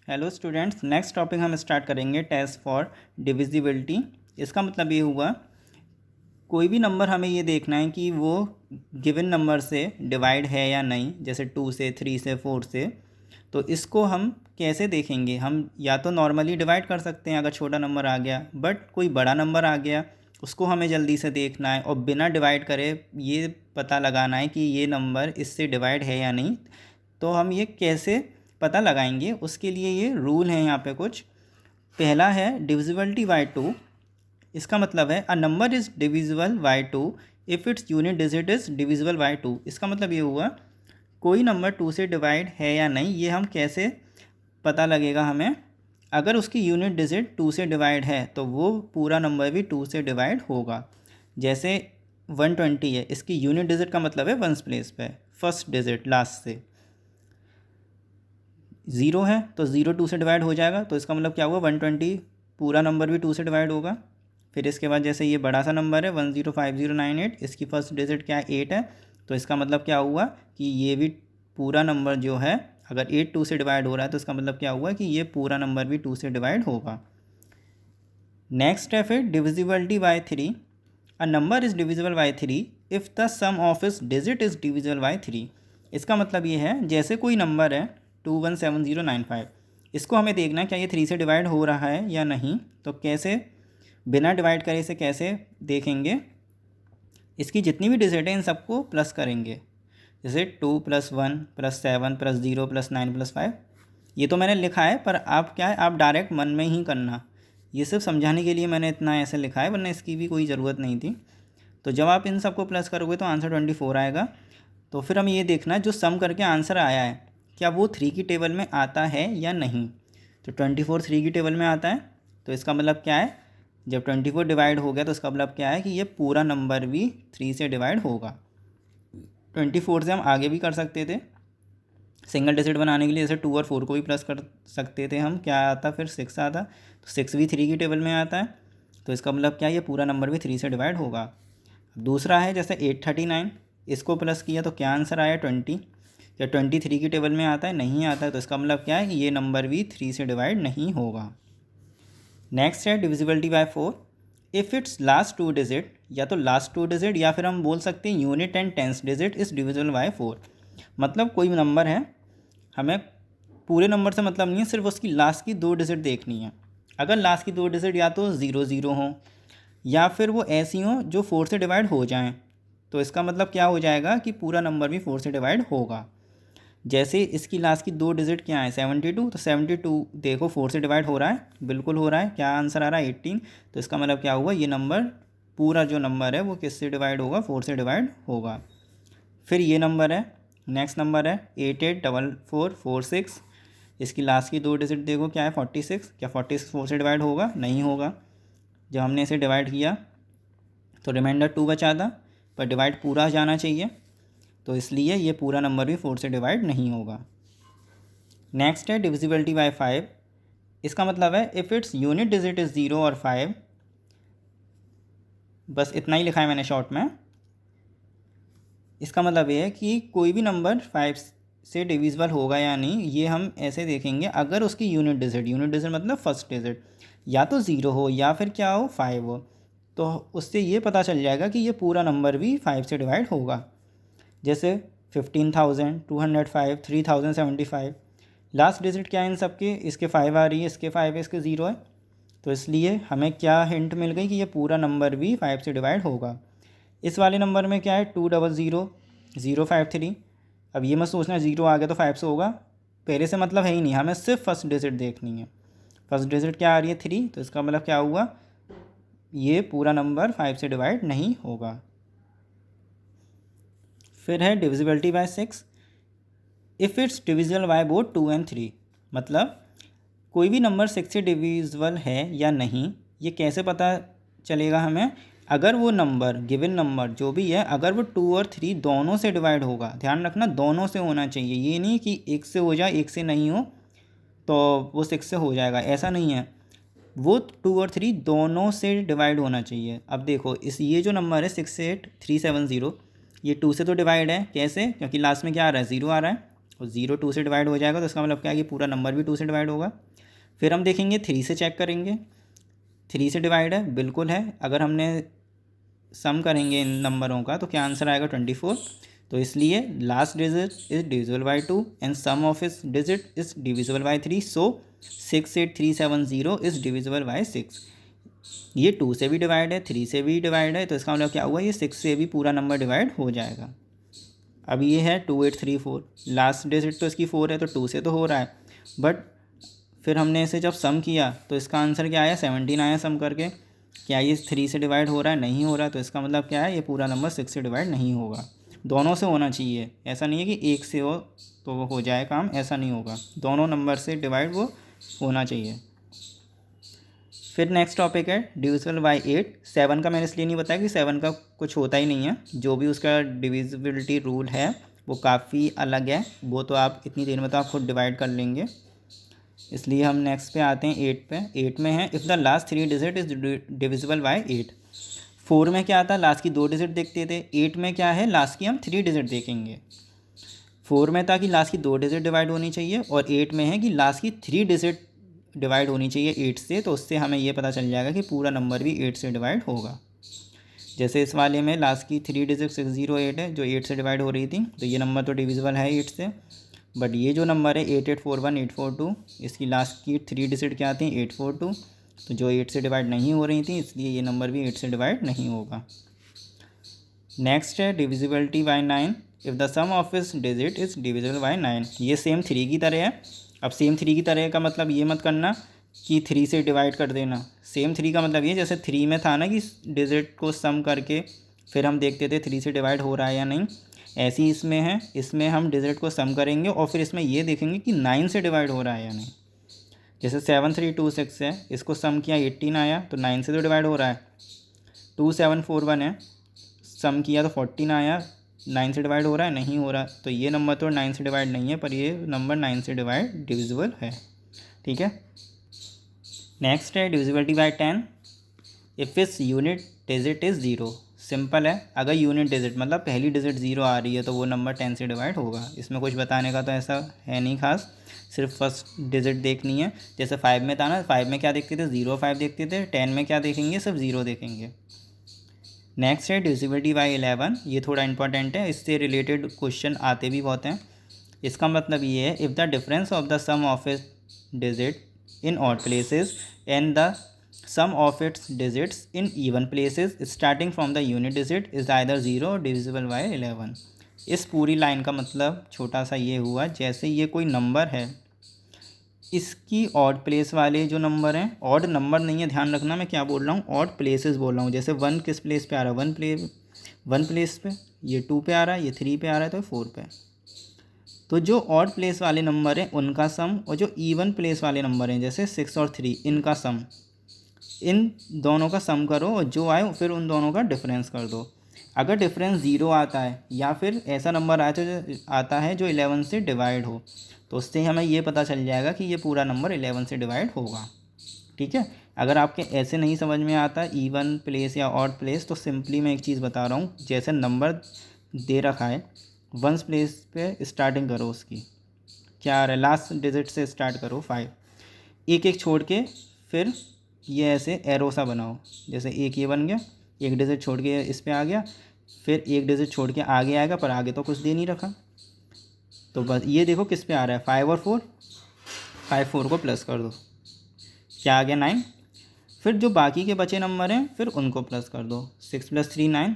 Hello students, next topic हम start करेंगे test for divisibility. इसका मतलब ये हुआ कोई भी नंबर हमें ये देखना है कि वो गिवन नंबर से डिवाइड है या नहीं, जैसे 2 से 3 से 4 से। तो इसको हम कैसे देखेंगे? हम या तो नॉर्मली डिवाइड कर सकते हैं अगर छोटा नंबर आ गया, बट कोई बड़ा नंबर आ गया उसको हमें जल्दी से देखना है और बिना डिवाइड करे ये पता लगाना है कि ये नंबर इससे डिवाइड है या नहीं। तो हम ये कैसे पता लगाएंगे? उसके लिए ये रूल हैं यहाँ पे कुछ। पहला है डिविजिबिलिटी बाय 2। इसका मतलब है अ number is divisible bye 2 if its unit digit is divisible bye 2। इसका मतलब ये हुआ कोई नंबर 2 से डिवाइड है या नहीं, ये हम कैसे पता लगेगा हमें? अगर उसकी यूनिट डिजिट 2 से डिवाइड है तो वो पूरा नंबर भी 2 से डिवाइड होगा। जैसे 120 है, इसकी यूनिट डिजिट का मतलब है वंस प्लेस पे फर्स्ट डिजिट लास्ट से। 0 है तो 0 2 से डिवाइड हो जाएगा, तो इसका मतलब क्या हुआ 120 पूरा नंबर भी 2 से डिवाइड होगा। फिर इसके बाद जैसे ये बड़ा सा नंबर है 105098, इसकी फर्स्ट डिजिट क्या है 8 है, तो इसका मतलब क्या हुआ कि ये भी पूरा नंबर जो है अगर 8 2 से डिवाइड हो रहा है तो इसका मतलब क्या हुआ कि ये पूरा नंबर भी 2 से डिवाइड होगा। नेक्स्ट है फिर divisibility by 3। A number is divisible by 3 if the sum of इस डिजिट इज़ डिविजिबल बाय 3। इसका मतलब ये है जैसे कोई नंबर है 217095, इसको हमें देखना है क्या ये 3 से डिवाइड हो रहा है या नहीं। तो कैसे बिना डिवाइड करे इसे कैसे देखेंगे? इसकी जितनी भी डिजिट है इन सबको प्लस करेंगे, जैसे 2 + 1 + 7 + 0 + 9 + 5। ये तो मैंने लिखा है, पर आप क्या है आप डायरेक्ट मन में ही करना। ये सिर्फ समझाने के लिए मैंने इतना ऐसे लिखा है, वरना इसकी भी कोई ज़रूरत नहीं थी। तो जब आप इन सबको प्लस करोगे तो आंसर 24 आएगा। तो फिर हम ये देखना है जो सम करके आंसर आया है क्या वो 3 की टेबल में आता है या नहीं। तो 24 3 की टेबल में आता है, तो इसका मतलब क्या है जब 24 डिवाइड हो गया तो इसका मतलब क्या है कि ये पूरा नंबर भी 3 से डिवाइड होगा। 24 से हम आगे भी कर सकते थे सिंगल डिजिट बनाने के लिए, जैसे 2 और 4 को भी प्लस कर सकते थे हम, क्या आता फिर 6 आता, तो 6 भी 3 की टेबल में आता है, तो इसका मतलब क्या है ये पूरा नंबर भी 3 से डिवाइड होगा। दूसरा है जैसे 839, इसको प्लस किया तो क्या आंसर आया 20, क्या 23 की टेबल में आता है? नहीं आता है, तो इसका मतलब क्या है कि ये नंबर भी 3 से डिवाइड नहीं होगा। नेक्स्ट है divisibility bye 4। If it's last 2 digit, या तो लास्ट 2 डिजिट या फिर हम बोल सकते हैं unit and tens digit is divisible bye 4। मतलब कोई नंबर है, हमें पूरे नंबर से मतलब नहीं है, सिर्फ उसकी लास्ट की 2 डिजिट देखनी है। अगर लास्ट की 2 डिजिट या तो 00 हो या फिर वो ऐसी हो जो 4 से डिवाइड हो जाएं, तो इसका मतलब क्या हो जाएगा कि पूरा नंबर भी 4 से डिवाइड होगा। जैसे इसकी लास्ट की 2 डिजिट क्या है 72, तो 72 देखो 4 से डिवाइड हो रहा है, बिल्कुल हो रहा है। क्या आंसर आ रहा है 18, तो इसका मतलब क्या हुआ ये नंबर पूरा जो नंबर है वो किससे डिवाइड होगा? 4 से डिवाइड होगा। फिर ये नंबर है, नेक्स्ट नंबर है 884446, इसकी लास्ट की 2 डिजिट देखो क्या है 46, क्या 46 4 से डिवाइड होगा? नहीं होगा। जब हमने इसे डिवाइड किया तो रिमाइंडर 2 बचा था, पर डिवाइड पूरा जाना चाहिए, तो इसलिए ये पूरा नंबर भी 4 से डिवाइड नहीं होगा। नेक्स्ट है डिविजिबिलिटी बाय 5। इसका मतलब है if its unit digit is 0 और 5, बस इतना ही लिखा है मैंने शॉर्ट में। इसका मतलब ये है कि कोई भी नंबर 5 से डिविजिबल होगा या नहीं, ये हम ऐसे देखेंगे अगर उसकी यूनिट डिजिट मतलब फर्स्ट डिजिट या तो 0 हो या फिर क्या हो 5 हो, तो उससे ये पता चल जाएगा कि ये पूरा नंबर भी 5 से डिवाइड होगा। जैसे 15,000, 205, 3075, लास्ट डिजिट क्या है इन सब के? इसके 5 आ रही है, इसके 5 है, इसके 0 है, तो इसलिए हमें क्या हिंट मिल गई कि ये पूरा नंबर भी 5 से डिवाइड होगा। इस वाले नंबर में क्या है 200,053। अब ये मत सोचना 0 आ गया तो 5 से होगा, पहले से मतलब है ही नहीं, हमें सिर्फ फर्स्ट डिजिट देखनी है। फर्स्ट डिजिट क्या आ रही है 3, तो इसका मतलब क्या हुआ ये पूरा नंबर 5 से डिवाइड नहीं होगा। फिर है divisibility bye 6। If it's divisible by both 2 and 3, मतलब कोई भी नंबर 6 से डिविजिबल है या नहीं, ये कैसे पता चलेगा हमें? अगर वो नंबर गिवन नंबर जो भी है अगर वो 2 और 3 दोनों से डिवाइड होगा, ध्यान रखना दोनों से होना चाहिए, ये नहीं कि एक से हो जाए एक से नहीं हो तो वो 6 से हो जाएगा, ऐसा नहीं है। वो 2 और 3 दोनों से डिवाइड होना चाहिए। अब देखो इस ये जो नंबर है 68370, ये 2 से तो डिवाइड है, कैसे? क्योंकि लास्ट में क्या आ रहा है 0 आ रहा है, और 0 2 से डिवाइड हो जाएगा तो इसका मतलब क्या है कि पूरा नंबर भी 2 से डिवाइड होगा। फिर हम देखेंगे 3 से चेक करेंगे, 3 से डिवाइड है, बिल्कुल है। अगर हमने सम करेंगे इन नंबरों का तो क्या आंसर आएगा 24। तो इसलिए last digit is divisible by 2 and sum of इस digit is divisible by 3। So 68370 is divisible by 6। ये 2 से भी डिवाइड है, 3 से भी डिवाइड है, तो इसका मतलब क्या हुआ, ये 6 से भी पूरा नंबर डिवाइड हो जाएगा। अब ये है 2834, लास्ट डिजिट तो इसकी 4 है तो 2 से तो हो रहा है, बट फिर हमने इसे जब सम किया तो इसका आंसर क्या आया, 17 आया सम करके। क्या ये 3 से डिवाइड हो रहा है, नहीं हो रहा, तो इसका मतलब क्या है, ये पूरा नंबर 6 से डिवाइड नहीं होगा। दोनों से होना चाहिए, ऐसा नहीं है कि एक से हो तो वो हो जाए काम, ऐसा नहीं होगा, दोनों नंबर से डिवाइड वो होना चाहिए। फिर नेक्स्ट टॉपिक है डिविजिबल बाई 8। 7 का मैंने इसलिए नहीं बताया कि 7 का कुछ होता ही नहीं है, जो भी उसका डिविजिबिलिटी रूल है वो काफ़ी अलग है, वो तो आप इतनी देर में तो आप खुद डिवाइड कर लेंगे। इसलिए हम नेक्स्ट पे आते हैं 8 पे। 8 में है if the last 3 digit is divisible by 8। 4 में क्या आता है, लास्ट की 2 डिजिट देखते थे, 8 में क्या है, लास्ट की हम 3 डिजिट देखेंगे। 4 में था कि लास्ट की 2 डिजिट डिवाइड होनी चाहिए, और 8 में है कि लास्ट की 3 डिजिट डिवाइड होनी चाहिए 8 से, तो उससे हमें ये पता चल जाएगा कि पूरा नंबर भी 8 से डिवाइड होगा। जैसे इस वाले में लास्ट की 3 डिजिट 608 है जो 8 से डिवाइड हो रही थी, तो ये नंबर तो डिविजिबल है 8 से। बट ये जो नंबर है 8841842, इसकी लास्ट की 3 डिजिट क्या आती हैं, 842, तो जो 8 से डिवाइड नहीं हो रही थी, इसलिए ये नंबर भी 8 से डिवाइड नहीं होगा। नेक्स्ट है divisibility by 9। If the sum of इस डिजिट इज़ डिविजिबल बाय 9। ये सेम 3 की तरह है। अब सेम 3 की तरह का मतलब ये मत करना कि 3 से डिवाइड कर देना। सेम 3 का मतलब ये, जैसे 3 में था ना कि डिजिट को सम करके फिर हम देखते थे 3 से डिवाइड हो रहा है या नहीं, ऐसी इसमें है। इसमें हम डिजिट को सम करेंगे और फिर इसमें ये देखेंगे कि 9 से डिवाइड हो रहा है या नहीं। जैसे 7326 है, इसको सम किया 18 आया तो 9 से तो डिवाइड हो रहा है। 2741 है, सम किया तो 14 आया, 9 से डिवाइड हो रहा है, नहीं हो रहा, तो ये नंबर तो 9 से डिवाइड नहीं है, पर ये नंबर 9 से डिवाइड डिविजिबल है। ठीक है। नेक्स्ट है डिविजिबिलिटी बाय 10। इफ़ इस यूनिट डिजिट इज़ 0। सिंपल है, अगर यूनिट डिजिट मतलब पहली डिजिट 0 आ रही है तो वो नंबर 10 से डिवाइड होगा। इसमें कुछ बताने का तो ऐसा है नहीं खास, सिर्फ फर्स्ट डिजिट देखनी है। जैसे 5 में था ना, 5 में क्या देखते थे, 0 5 देखते थे, 10 में क्या देखेंगे, सिर्फ 0 देखेंगे। नेक्स्ट है डिविजिबिलिटी बाय 11। ये थोड़ा इंपॉर्टेंट है, इससे रिलेटेड क्वेश्चन आते भी बहुत हैं। इसका मतलब ये है, if the difference of the sum of its digit in odd places and the sum of its digits in even places starting from the unit digit is either 0 और डिविजिबल बाय 11। इस पूरी लाइन का मतलब छोटा सा ये हुआ, जैसे ये कोई नंबर है, इसकी ऑड प्लेस वाले जो नंबर हैं, ऑड नंबर नहीं है, ध्यान रखना मैं क्या बोल रहा हूँ, ऑड प्लेसेस बोल रहा हूँ। जैसे 1 किस प्लेस पे आ रहा है, 1 प्लेस पे, ये 2 पे आ रहा है, ये 3 पे आ रहा है, तो 4 पे। तो जो ऑड प्लेस वाले नंबर हैं उनका सम, और जो इवन प्लेस वाले नंबर हैं जैसे 6 और 3, इनका सम, इन दोनों का सम करो और जो आए फिर उन दोनों का डिफरेंस कर दो। अगर डिफरेंस 0 आता है या फिर ऐसा नंबर आता है जो 11 से डिवाइड हो, तो उससे हमें ये पता चल जाएगा कि ये पूरा नंबर 11 से डिवाइड होगा। ठीक है। अगर आपके ऐसे नहीं समझ में आता इवन प्लेस या ऑड प्लेस, तो सिंपली मैं एक चीज़ बता रहा हूँ, जैसे नंबर दे रखा है, 1 प्लेस पे स्टार्टिंग करो, उसकी क्या आ रहा है, लास्ट डिजिट से स्टार्ट करो 5, एक एक छोड़ के फिर ये ऐसे एरो सा बनाओ, जैसे एक ये बन गया, एक डिजिट छोड़ के इस पे आ गया, फिर एक डिजिट छोड़ के आगे आएगा, पर आगे तो कुछ दे नहीं रखा, तो बस ये देखो किस पे आ रहा है, 5 और 4, 5 4 को प्लस कर दो, क्या आ गया 9। फिर जो बाकी के बचे नंबर हैं फिर उनको प्लस कर दो, 6 + 3 9,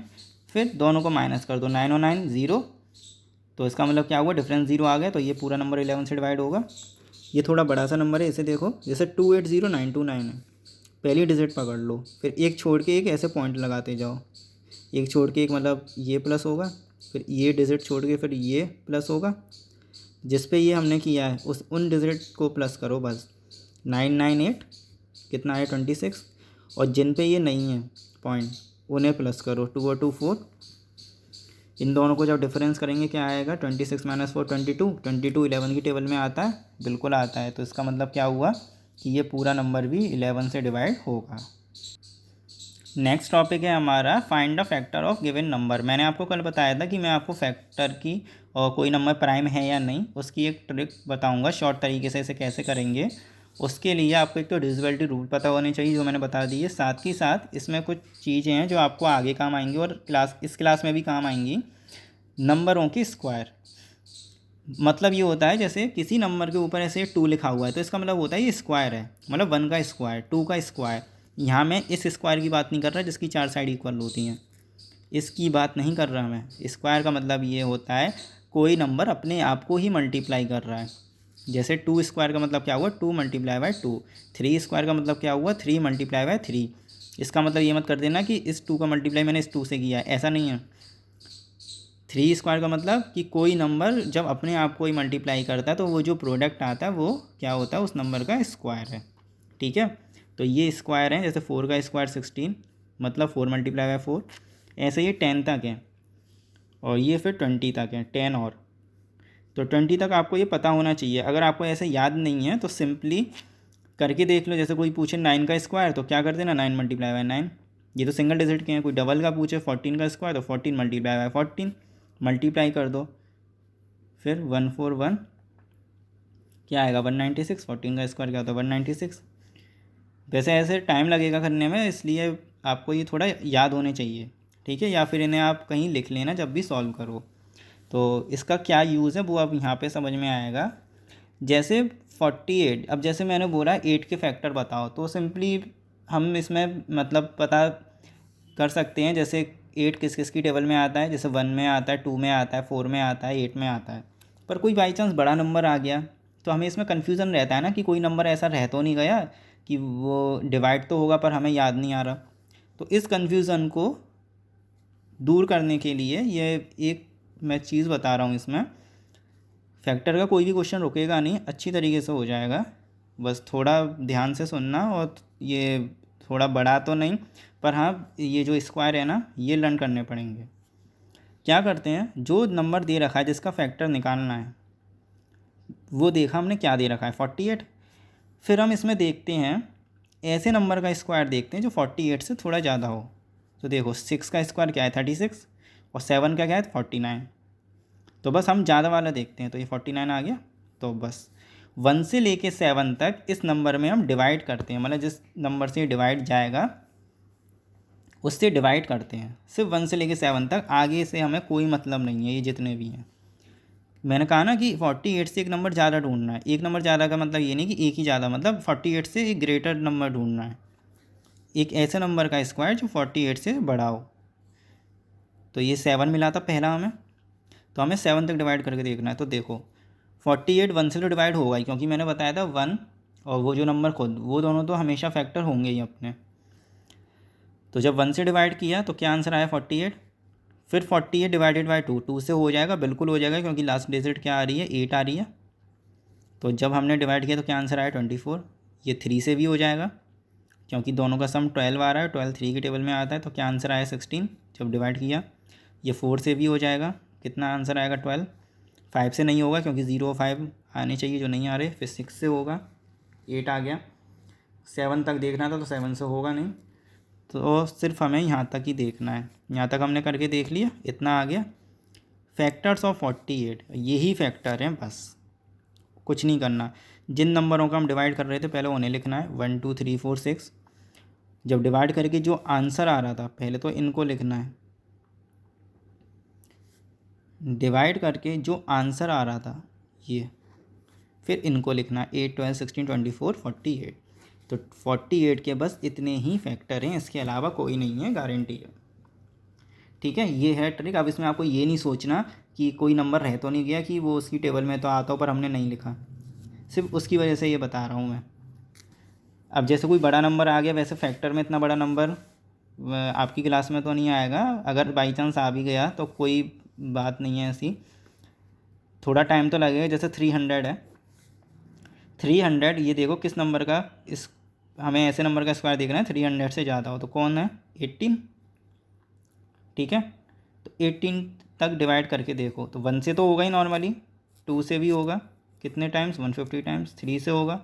फिर दोनों को माइनस कर दो, 9 और 9 0, तो इसका मतलब क्या हुआ, डिफरेंस 0 आ गया, तो ये पूरा नंबर 11 से डिवाइड होगा। ये थोड़ा बड़ा सा नंबर है, इसे देखो, जैसे 280929 है, पहली डिजिट पकड़ लो, फिर एक छोड़ के एक ऐसे पॉइंट लगाते जाओ, एक छोड़ के एक, मतलब ये प्लस होगा, फिर ये डिजिट छोड़ के फिर ये प्लस होगा, जिस पे ये हमने किया है उन डिजिट को प्लस करो बस। 998 कितना है 26, और जिन पे ये नहीं है पॉइंट उन्हें प्लस करो, 2 और 2 4, इन दोनों को जब डिफरेंस करेंगे क्या आएगा, 26 - 4 22, 22 11 की टेबल में आता है, बिल्कुल आता है, तो इसका मतलब क्या हुआ कि ये पूरा नंबर भी 11 से डिवाइड होगा। नेक्स्ट टॉपिक है हमारा find the factor of given number. मैंने आपको कल बताया था कि मैं आपको फैक्टर की और कोई नंबर प्राइम है या नहीं उसकी एक ट्रिक बताऊंगा शॉर्ट तरीके से इसे कैसे करेंगे। उसके लिए आपको एक तो डिविजिबिलिटी रूल पता होनी चाहिए जो मैंने बता दी है, साथ ही साथ इसमें कुछ चीज़ें हैं जो आपको आगे काम आएंगी और इस क्लास में भी काम आएंगी। नंबरों की स्क्वायर, मतलब ये होता है जैसे किसी नंबर के ऊपर ऐसे 2 लिखा हुआ है तो इसका मतलब होता है ये स्क्वायर है, मतलब 1 का स्क्वायर, 2 का स्क्वायर। यहाँ मैं इस स्क्वायर की बात नहीं कर रहा जिसकी 4 साइड इक्वल होती हैं, इसकी बात नहीं कर रहा मैं। स्क्वायर का मतलब ये होता है कोई नंबर अपने आप को ही मल्टीप्लाई कर रहा है। जैसे 2 स्क्वायर का मतलब क्या हुआ, 2 मल्टीप्लाई बाय 2। 3 स्क्वायर का मतलब क्या हुआ, 3 मल्टीप्लाई बाय 3। इसका मतलब ये मत कर देना कि इस 2 का मल्टीप्लाई मैंने इस 2 से किया है, ऐसा नहीं है। 3 स्क्वायर का मतलब कि कोई नंबर जब अपने आप को ही मल्टीप्लाई करता है तो वो जो प्रोडक्ट आता है वो क्या होता है, उस नंबर का स्क्वायर है। ठीक है, तो ये स्क्वायर है। जैसे 4 का स्क्वायर 16, मतलब 4 मल्टीप्लाई बाय 4। ऐसे ये 10 तक है और ये फिर 20 तक है, 10 और तो 20 तक आपको ये पता होना चाहिए। अगर आपको ऐसे याद नहीं है तो सिंपली करके देख लो। जैसे कोई पूछे 9 का स्क्वायर तो क्या कर देना, 9 मल्टीप्लाई बाय 9। ये तो सिंगल डिजिट के हैं। कोई डबल का पूछे 14 का स्क्वायर तो 14 मल्टीप्लाई बाय 14, मल्टीप्लाई कर दो, फिर 141 क्या आएगा 196। 14 का स्क्वायर क्या होता है 196। वैसे ऐसे टाइम लगेगा करने में, इसलिए आपको ये थोड़ा याद होने चाहिए। ठीक है, या फिर इन्हें आप कहीं लिख लेना जब भी सॉल्व करो। तो इसका क्या यूज़ है वो अब यहाँ पे समझ में आएगा। जैसे 48, अब जैसे मैंने बोला 8 के फैक्टर बताओ तो सिंपली हम इसमें मतलब पता कर सकते हैं। जैसे 8 किस किस की टेबल में आता है, जैसे 1 में आता है, 2 में आता है, 4 में आता है, 8 में आता है। पर कोई बाई चांस बड़ा नंबर आ गया तो हमें इसमें कन्फ्यूज़न रहता है ना कि कोई नंबर ऐसा रह तो नहीं गया कि वो डिवाइड तो होगा पर हमें याद नहीं आ रहा। तो इस कन्फ्यूज़न को दूर करने के लिए ये एक मैं चीज़ बता रहा हूँ। इसमें फैक्टर का कोई भी क्वेश्चन रुकेगा नहीं, अच्छी तरीके से हो जाएगा। बस थोड़ा ध्यान से सुनना, और ये थोड़ा बड़ा तो नहीं पर हाँ ये जो स्क्वायर है ना ये लर्न करने पड़ेंगे। क्या करते हैं, जो नंबर दे रखा है जिसका फैक्टर निकालना है वो देखा हमने क्या दे रखा है 48। फिर हम इसमें देखते हैं ऐसे नंबर का स्क्वायर देखते हैं जो 48 से थोड़ा ज़्यादा हो। तो देखो 6 का स्क्वायर क्या है 36 और 7 का क्या है 49। तो बस हम ज़्यादा वाला देखते हैं, तो ये 49 आ गया। तो बस 1 से लेके 7 तक इस नंबर में हम डिवाइड करते हैं, मतलब जिस नंबर से डिवाइड जाएगा उससे डिवाइड करते हैं। सिर्फ 1 से लेके 7 तक, आगे से हमें कोई मतलब नहीं है। ये जितने भी हैं, मैंने कहा ना कि 48 से एक नंबर ज़्यादा ढूंढना है। एक नंबर ज़्यादा का मतलब ये नहीं कि एक ही ज़्यादा, मतलब 48 से एक ग्रेटर नंबर ढूंढना है, एक ऐसे नंबर का स्क्वायर जो 48 से बड़ा हो। तो ये 7 मिला था पहला हमें, तो हमें 7 तक डिवाइड करके देखना है। तो देखो 48 1 से तो डिवाइड होगा ही, क्योंकि मैंने बताया था 1 और वो जो नंबर खुद, वो दोनों तो हमेशा फैक्टर होंगे ही अपने। तो जब 1 से डिवाइड किया तो क्या आंसर आया 48। फिर 48 डिवाइडेड बाई 2, 2 से हो जाएगा, बिल्कुल हो जाएगा, क्योंकि लास्ट डिजिट क्या आ रही है 8 आ रही है। तो जब हमने डिवाइड किया तो क्या आंसर आया 24। ये 3 से भी हो जाएगा क्योंकि दोनों का सम 12 आ रहा है, 12 3 की टेबल में आता है। तो क्या आंसर आया 16 जब डिवाइड किया। ये 4 से भी हो जाएगा, कितना आंसर आएगा 12। 5 से नहीं होगा क्योंकि 0 5 आने चाहिए जो नहीं आ रहे। फिर 6 से होगा, 8 आ गया। 7 तक देखना था तो 7 से होगा नहीं, तो सिर्फ हमें यहाँ तक ही देखना है। यहाँ तक हमने करके देख लिया, इतना आ गया। फैक्टर्स ऑफ 48 यही फैक्टर हैं, बस कुछ नहीं करना। जिन नंबरों का हम डिवाइड कर रहे थे पहले उन्हें लिखना है, 1 2 3 4 6। जब डिवाइड करके जो आंसर आ रहा था पहले तो इनको लिखना है, डिवाइड करके जो आंसर आ रहा था ये, फिर इनको लिखना है 8 12 16 24 48। तो 48 के बस इतने ही फैक्टर हैं, इसके अलावा कोई नहीं है, गारंटी है। ठीक है, ये है ट्रिक। अब इसमें आपको ये नहीं सोचना कि कोई नंबर रह तो नहीं गया कि वो उसकी टेबल में तो आता हो पर हमने नहीं लिखा, सिर्फ उसकी वजह से ये बता रहा हूँ मैं। अब जैसे कोई बड़ा नंबर आ गया, वैसे फैक्टर में इतना बड़ा नंबर आपकी क्लास में तो नहीं आएगा, अगर बाई चांस आ भी गया तो कोई बात नहीं है ऐसी, थोड़ा टाइम तो लगेगा। जैसे 300 है, 300 ये देखो किस नंबर का, इस हमें ऐसे नंबर का स्क्वायर देखना है 300 से ज़्यादा हो, तो कौन है 18। ठीक है, तो 18 तक डिवाइड करके देखो तो 1 से तो होगा ही नॉर्मली, 2 से भी होगा, कितने टाइम्स 150 टाइम्स, 3 से होगा,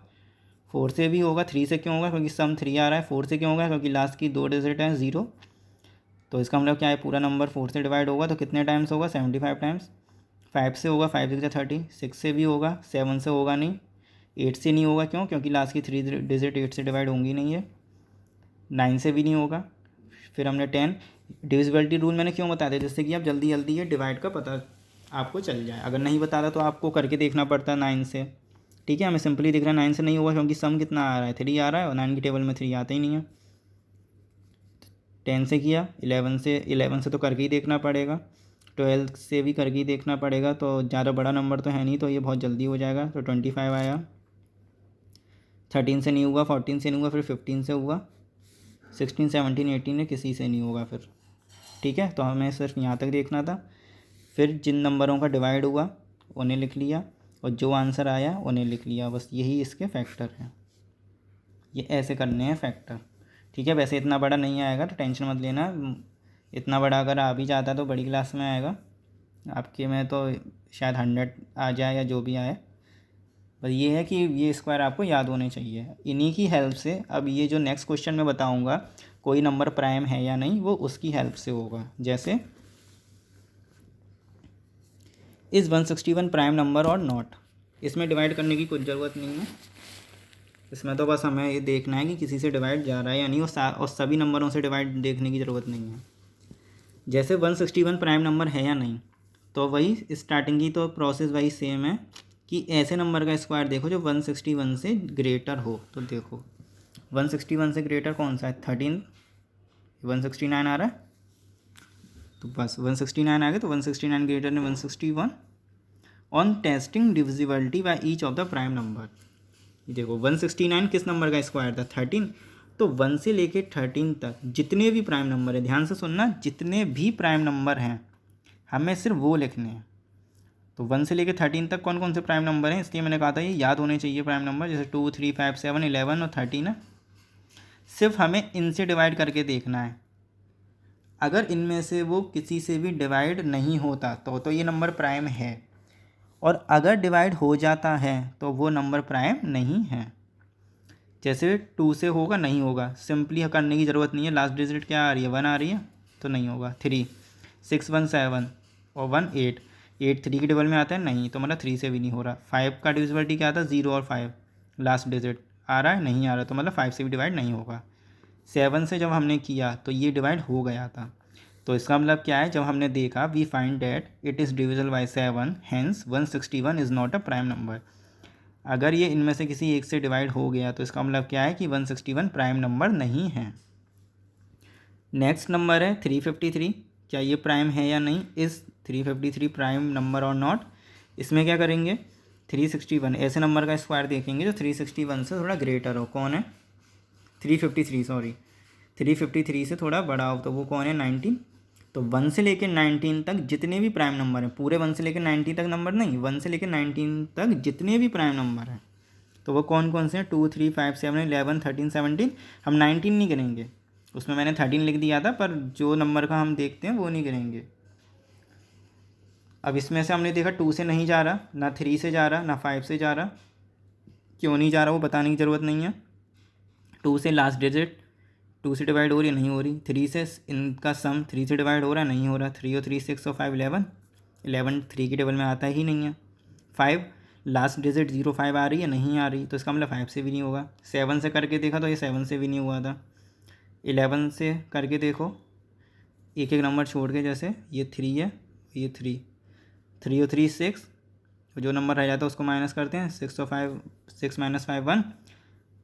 4 से भी होगा, 3 से क्यों होगा क्योंकि सम 3 आ रहा है, 4 से क्यों होगा क्योंकि लास्ट की 2 डिजिट है 0। तो इसका मतलब क्या है, पूरा नंबर 4 से डिवाइड होगा तो कितने टाइम्स होगा, 75 टाइम्स। 5 से होगा, 5 6 30, 6 से भी होगा, 7 से होगा नहीं, 8 से नहीं होगा क्यों, क्योंकि लास्ट की 3 डिजिट 8 से डिवाइड होंगी नहीं है, 9 से भी नहीं होगा। फिर हमने 10, डिविजिबिलिटी रूल मैंने क्यों बताया था, जिससे कि आप जल्दी जल्दी ये डिवाइड का पता आपको चल जाए। अगर नहीं बताता तो आपको करके देखना पड़ता 9 से, ठीक है। हमें सिंपली दिख रहा है 9 से नहीं होगा क्योंकि सम कितना आ रहा है, 3 आ रहा है और 9 की टेबल में 3 आता ही नहीं है। 10 से किया, 11 से तो करके ही देखना पड़ेगा, 12 से भी करके ही देखना पड़ेगा, तो ज़्यादा बड़ा नंबर तो है नहीं, तो ये बहुत जल्दी हो जाएगा। तो 25 आया। 13 से नहीं हुआ, 14 से नहीं हुआ, फिर 15 से हुआ, 16 17 18 में किसी से नहीं होगा फिर, ठीक है। तो हमें सिर्फ यहाँ तक देखना था। फिर जिन नंबरों का डिवाइड हुआ उन्हें लिख लिया और जो आंसर आया उन्हें लिख लिया, बस यही इसके फैक्टर हैं। ये ऐसे करने हैं फैक्टर, ठीक है। वैसे इतना बड़ा नहीं आएगा तो टेंशन मत लेना, इतना बड़ा अगर आ भी जाता तो बड़ी क्लास में आएगा, आपके में तो शायद 100 आ जाए या जो भी आए। बस ये है कि ये स्क्वायर आपको याद होने चाहिए। इन्हीं की हेल्प से अब ये जो नेक्स्ट क्वेश्चन मैं बताऊंगा कोई नंबर प्राइम है या नहीं, वो उसकी हेल्प से होगा। जैसे इज़ 161 प्राइम नंबर और नॉट, इसमें डिवाइड करने की कुछ ज़रूरत नहीं है, इसमें तो बस हमें ये देखना है कि किसी से डिवाइड जा रहा है या नहीं, और सभी नंबरों से डिवाइड देखने की ज़रूरत नहीं है। जैसे 161 प्राइम नंबर है या नहीं, तो वही स्टार्टिंग की तो प्रोसेस वही सेम है कि ऐसे नंबर का स्क्वायर देखो जो 161 से ग्रेटर हो। तो देखो 161 से ग्रेटर कौन सा है, 13, 169 आ रहा है, तो बस 169 आ गया, तो 169 ग्रेटर ने 161। On testing divisibility by each of the prime number, ये देखो 169 किस नंबर का स्क्वायर था, 13। तो 1 से लेके 13 तक जितने भी प्राइम नंबर है, ध्यान से सुनना, जितने भी प्राइम नंबर हैं हमें सिर्फ वो लिखने हैं। तो 1 से लेके 13 तक कौन कौन से प्राइम नंबर हैं, इसलिए मैंने कहा था ये याद होने चाहिए प्राइम नंबर, जैसे 2 3 5 7 11 और 13 है। सिर्फ हमें इनसे डिवाइड करके देखना है, अगर इनमें से वो किसी से भी डिवाइड नहीं होता तो ये नंबर प्राइम है, और अगर डिवाइड हो जाता है तो वो नंबर प्राइम नहीं है। जैसे 2 से होगा नहीं होगा, सिंपली करने की ज़रूरत नहीं है, लास्ट डिजिट क्या आ रही है, 1 आ रही है तो नहीं होगा। 3 6 1 7 और 1 8, 8 3 की टेबल में आता है नहीं, तो मतलब 3 से भी नहीं हो रहा। 5 का डिविजिबिलिटी क्या आता है, 0 और 5, लास्ट डिजिट आ रहा है नहीं आ रहा, तो मतलब 5 से भी डिवाइड नहीं होगा। 7 से जब हमने किया तो ये डिवाइड हो गया था, तो इसका मतलब क्या है, जब हमने देखा we find that it is divisible by 7, hence 161 is not a prime number. अगर ये इनमें से किसी एक से डिवाइड हो गया तो इसका मतलब क्या है कि 161 प्राइम नंबर नहीं है। नेक्स्ट नंबर है 353, क्या ये प्राइम है या नहीं, इस 353 प्राइम नंबर और नॉट। इसमें क्या करेंगे, 361 ऐसे नंबर का स्क्वायर देखेंगे जो 361 से थोड़ा ग्रेटर हो। कौन है, 353 सॉरी, 353 से थोड़ा बड़ा हो, तो वो कौन है, 19। तो 1 से लेकर 19 तक जितने भी प्राइम नंबर हैं, पूरे 1 से लेकर 19 तक नंबर नहीं, 1 से लेकर 19 तक जितने भी प्राइम नंबर हैं तो वो कौन कौन से हैं, 2 3 5 7 11 13 17। हम 19 नहीं गिनेंगे, उसमें मैंने 13 लिख दिया था, पर जो नंबर का हम देखते हैं वो नहीं गिनेंगे। अब इसमें से हमने देखा 2 से नहीं जा रहा, ना 3 से जा रहा, ना 5 से जा रहा। क्यों नहीं जा रहा वो बताने की ज़रूरत नहीं है। 2 से लास्ट डिजिट 2 से डिवाइड हो रही है, नहीं हो रही। 3 से इनका सम 3 से डिवाइड हो रहा है, नहीं हो रहा। 3 और 3 6 और 5 11, 11 3 की टेबल में आता ही नहीं है। 5 लास्ट डिजिट 0 5 आ रही है, नहीं आ रही, तो इसका मतलब 5 से भी नहीं होगा। 7 से करके देखा तो ये 7 से भी नहीं हुआ था। 11 से करके देखो, एक एक नंबर छोड़ के, जैसे ये 3 है, ये 3, 3 और 3 6, जो नंबर रह जाता है उसको माइनस करते हैं, 6 और 5 6 माइनस 5 1,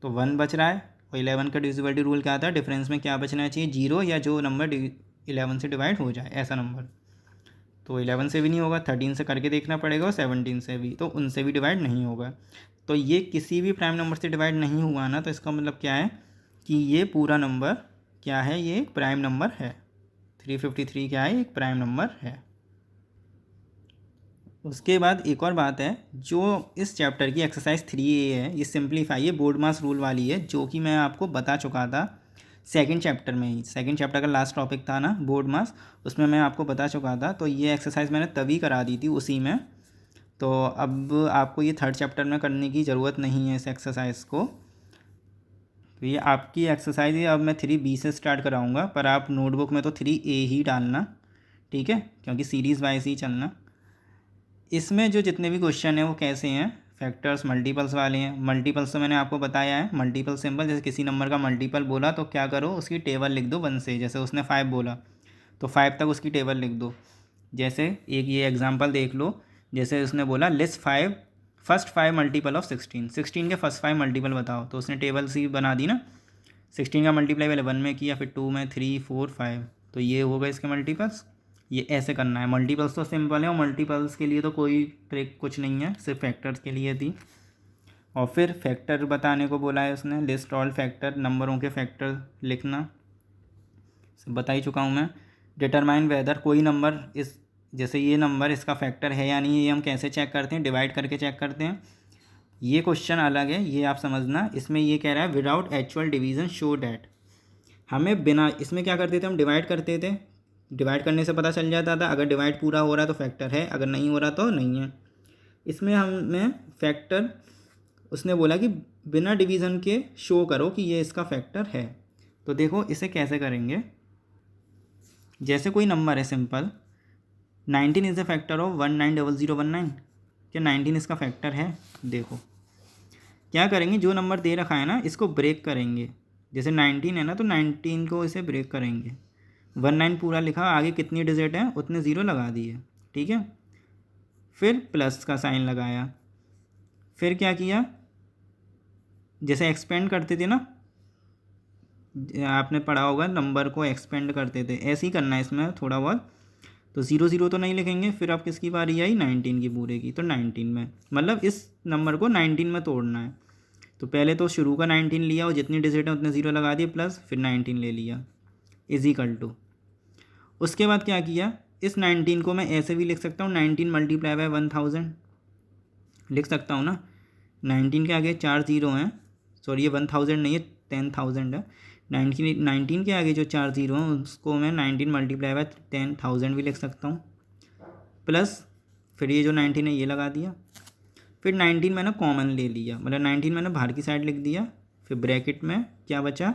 तो 1 बच रहा है। और 11 का डिविजिबिलिटी रूल क्या आता है, डिफरेंस में क्या बचना चाहिए, 0 या जो नंबर 11 से डिवाइड हो जाए ऐसा नंबर। तो 11 से भी नहीं होगा, 13 से करके देखना पड़ेगा, और 17 से भी, तो उनसे भी डिवाइड नहीं होगा। तो ये किसी भी प्राइम नंबर से डिवाइड नहीं हुआ ना, तो इसका मतलब क्या है कि ये पूरा नंबर क्या है, ये एक प्राइम नंबर है। 353 क्या है, एक प्राइम नंबर है। उसके बाद एक और बात है, जो इस चैप्टर की एक्सरसाइज 3A है, ये सिंप्लीफाई, ये बोर्ड मास रूल वाली है, जो कि मैं आपको बता चुका था सेकंड चैप्टर में ही। सेकंड चैप्टर का लास्ट टॉपिक था ना बोर्ड मास, उसमें मैं आपको बता चुका था। तो ये एक्सरसाइज मैंने तभी करा दी थी उसी में, तो अब आपको ये थर्ड चैप्टर में करने की ज़रूरत नहीं है इस एक्सरसाइज को। तो ये आपकी एक्सरसाइज है। अब मैं 3B से स्टार्ट कराऊंगा, पर आप नोटबुक में तो 3A ही डालना, ठीक है, क्योंकि सीरीज़ वाइज ही चलना। इसमें जो जितने भी क्वेश्चन हैं वो कैसे हैं, फैक्टर्स मल्टीपल्स वाले हैं। मल्टीपल्स तो मैंने आपको बताया है, मल्टीपल सिंबल, जैसे किसी नंबर का मल्टीपल बोला तो क्या करो, उसकी टेबल लिख दो 1 से। जैसे उसने 5 बोला तो 5 तक उसकी टेबल लिख दो। जैसे एक ये एग्जांपल देख लो, जैसे उसने बोला लिस्ट 5 फर्स्ट 5 मल्टीपल ऑफ 16, 16 के फर्स्ट 5 मल्टीपल बताओ, तो उसने टेबल सी बना दी ना। 16 का मल्टीप्लाई पहले 1 में किया, फिर 2 में, 3, 4, 5, तो ये होगा इसके मल्टीपल्स। ये ऐसे करना है। मल्टीपल्स तो सिंपल है, और मल्टीपल्स के लिए तो कोई ट्रिक कुछ नहीं है, सिर्फ फैक्टर्स के लिए थी। और फिर फैक्टर बताने को बोला है उसने, लिस्ट ऑल फैक्टर, नंबरों के फैक्टर लिखना बता ही चुका हूँ मैं। डिटरमाइन वेदर, कोई नंबर इस, जैसे ये नंबर इसका फैक्टर है या नहीं, ये हम कैसे चेक करते हैं, डिवाइड करके चेक करते हैं। ये क्वेश्चन अलग है, ये आप समझना। इसमें ये कह रहा है without actual division show that, हमें बिना, इसमें क्या करते थे हम, डिवाइड करते थे, डिवाइड करने से पता चल जाता था, अगर डिवाइड पूरा हो रहा है तो फैक्टर है, अगर नहीं हो रहा तो नहीं है। इसमें हमें फैक्टर, उसने बोला कि बिना डिवीज़न के शो करो कि ये इसका फैक्टर है। तो देखो इसे कैसे करेंगे। जैसे कोई नंबर है simple, 19 is the factor of 190019, क्या 19 इसका फैक्टर है? देखो क्या करेंगे, जो नंबर दे रखा है ना इसको ब्रेक करेंगे। जैसे 19 है ना, तो 19 को इसे ब्रेक करेंगे। 19 पूरा लिखा, आगे कितनी डिजिट है उतने ज़ीरो लगा दिए, ठीक है। फिर प्लस का साइन लगाया। फिर क्या किया, जैसे एक्सपेंड करते थे ना, आपने पढ़ा होगा नंबर को एक्सपेंड करते थे, ऐसे ही करना है इसमें थोड़ा बहुत। तो 0 0 तो नहीं लिखेंगे, फिर अब किसकी बारी आई, 19 की पूरे की। तो 19 में, मतलब इस नंबर को 19 में तोड़ना है। तो पहले तो शुरू का 19 लिया और जितनी डिजिट है उतने ज़ीरो लगा दिए, प्लस फिर 19 ले लिया, इजिकल टू। उसके बाद क्या किया, इस 19 को मैं ऐसे भी लिख सकता हूँ, 19 मल्टीप्लाई बाय 1000 लिख सकता हूँ ना। 19 के आगे 4 ज़ीरो हैं, सॉरी ये 1000 नहीं है, 10,000 है। 19 के आगे जो 4 ज़ीरो हैं उसको मैं 19 मल्टीप्लाई बाय 10,000 भी लिख सकता हूँ, प्लस फिर ये जो 19 है ये लगा दिया। फिर 19 मैंने कॉमन ले लिया, मतलब 19 मैंने बाहर की साइड लिख दिया। फिर ब्रैकेट में क्या बचा,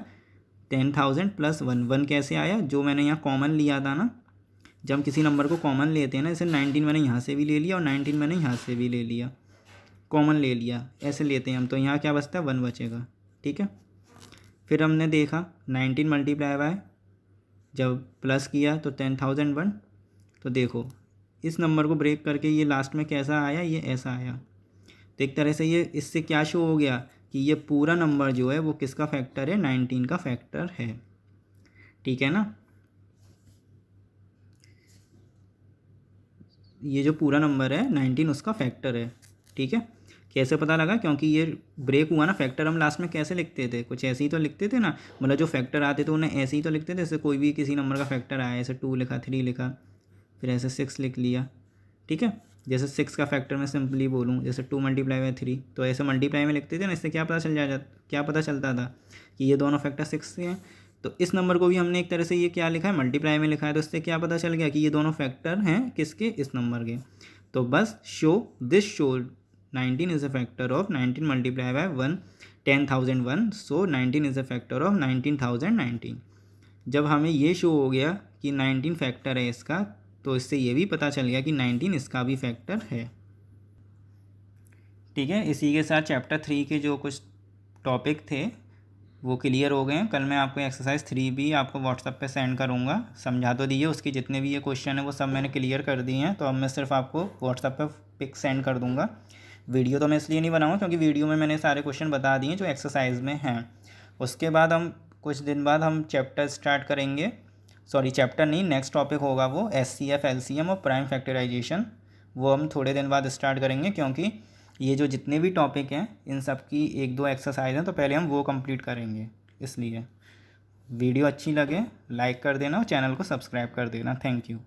10,000 प्लस 1। 1 कैसे आया, जो मैंने यहाँ कॉमन लिया था ना, जब हम किसी नंबर को कॉमन लेते हैं ना, जैसे 19 मैंने यहाँ से भी ले लिया और 19 मैंने यहाँ से भी ले लिया, कॉमन ले लिया, ऐसे लेते हैं हम। तो यहाँ क्या बचता है, 1 बचेगा, ठीक है। फिर हमने देखा 19 मल्टीप्लाई बाय, जब प्लस किया तो 10,001। तो देखो इस नंबर को ब्रेक करके ये लास्ट में कैसा आया, ये ऐसा आया। तो एक तरह से ये इससे क्या शो हो गया कि ये पूरा नंबर जो है वो किसका फैक्टर है, 19 का फैक्टर है, ठीक है ना। ये जो पूरा नंबर है 19 उसका फैक्टर है, ठीक है। कैसे पता लगा, क्योंकि ये ब्रेक हुआ ना। फैक्टर हम लास्ट में कैसे लिखते थे, कुछ ऐसे ही तो लिखते थे ना, मतलब जो फैक्टर आते थे उन्हें ऐसे ही तो लिखते थे। जैसे कोई भी किसी नंबर का फैक्टर आया, ऐसे 2 लिखा, 3 लिखा, फिर ऐसे 6 लिख लिया, ठीक है। जैसे 6 का फैक्टर मैं सिंपली बोलूँ, जैसे 2 मल्टीप्लाई बाय 3, तो ऐसे मल्टीप्लाई में लिखते थे ना। इससे क्या पता चलता था कि ये दोनों फैक्टर 6 से हैं। तो इस नंबर को भी हमने एक तरह से ये क्या लिखा है, मल्टीप्लाई में लिखा है। तो इससे क्या पता चल गया कि ये दोनों फैक्टर हैं किसके, इस नंबर के। तो बस show 19 is a factor of 19 multiply by 10,001, so 19 is a factor of 19,019। जब हमें ये शो हो गया कि 19 फैक्टर है इसका, तो इससे ये भी पता चल गया कि 19 इसका भी फैक्टर है, ठीक है। इसी के साथ चैप्टर 3 के जो कुछ टॉपिक थे वो क्लियर हो गए हैं। कल मैं आपको एक्सरसाइज 3 भी आपको व्हाट्सएप पे सेंड करूँगा, समझा तो दिए, उसके जितने भी ये क्वेश्चन है वो सब मैंने क्लियर कर दिए हैं। तो अब मैं सिर्फ आपको व्हाट्सएप पे पिक सेंड कर दूँगा। वीडियो तो मैं इसलिए नहीं बनाऊँगा क्योंकि वीडियो में मैंने सारे क्वेश्चन बता दिए जो एक्सरसाइज में हैं। उसके बाद हम कुछ दिन बाद हम चैप्टर स्टार्ट करेंगे, सॉरी चैप्टर नहीं, नेक्स्ट टॉपिक होगा वो SCF LCM और प्राइम फैक्टराइजेशन। वो हम थोड़े दिन बाद स्टार्ट करेंगे, क्योंकि ये जो जितने भी टॉपिक हैं इन सब की 1-2 एक्सरसाइज हैं, तो पहले हम वो कंप्लीट करेंगे। इसलिए वीडियो अच्छी लगे लाइक कर देना और चैनल को सब्सक्राइब कर देना। Thank you.